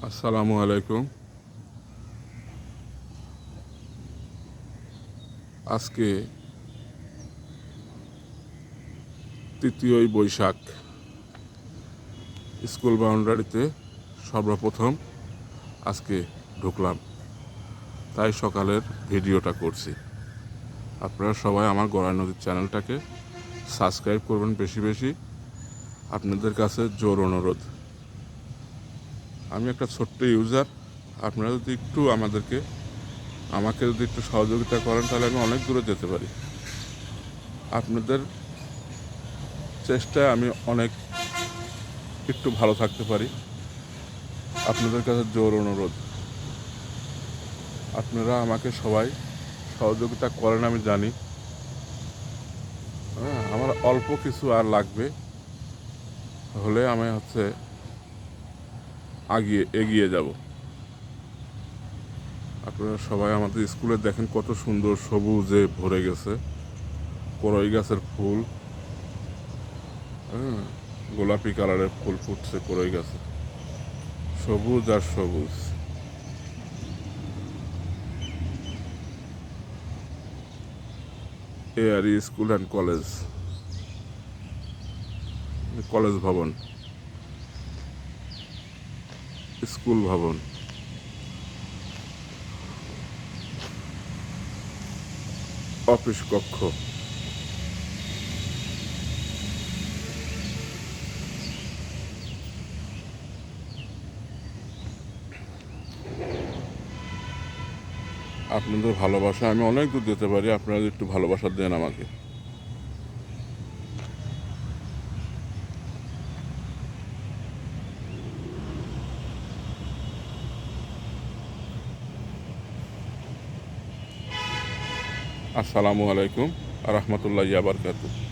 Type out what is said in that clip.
আসসালামু আলাইকুম। আজকে 3য় বৈশাখ। স্কুল বাউন্ডারিতে সর্বপ্রথম আজকে ঢুকলাম, তাই সকালের ভিডিওটা করছি। আপনারা সবাই আমার গড়াই নদীর চ্যানেলটাকে সাবস্ক্রাইব করবেন বেশি বেশি। আপনাদের কাছে জোর অনুরোধ। আমি একটা ছোট্ট ইউজার। আপনারা যদি একটু আমাকে যদি একটু সহযোগিতা করেন, তাহলে আমি অনেক দূরে যেতে পারি। আপনাদের চেষ্টায় আমি অনেক একটু ভালো থাকতে পারি। আপনাদের কাছে জোর অনুরোধ, আপনারা আমাকে সবাই সহযোগিতা করেন। আমি জানি আমার অল্প কিছু আর লাগবে, হলে আমি এগিয়ে যাব। আপনারা সবাই আমাদের স্কুলে দেখেন কত সুন্দর সবুজে ভরে গেছে। করই গাছের ফুল, গোলাপি কালারের ফুল ফুটছে করই গাছে, সবুজ আর সবুজ। এআরই স্কুল অ্যান্ড কলেজ ভবন, স্কুল ভবন, অফিস কক্ষ। আপনাদের ভালোবাসা আমি অনেক দূর যেতে পারি। আপনারা একটু ভালোবাসা দেন আমাকে। আসসালামু আলাইকুম আ রহমতুল্লাহি ওয়া বারাকাতুহু।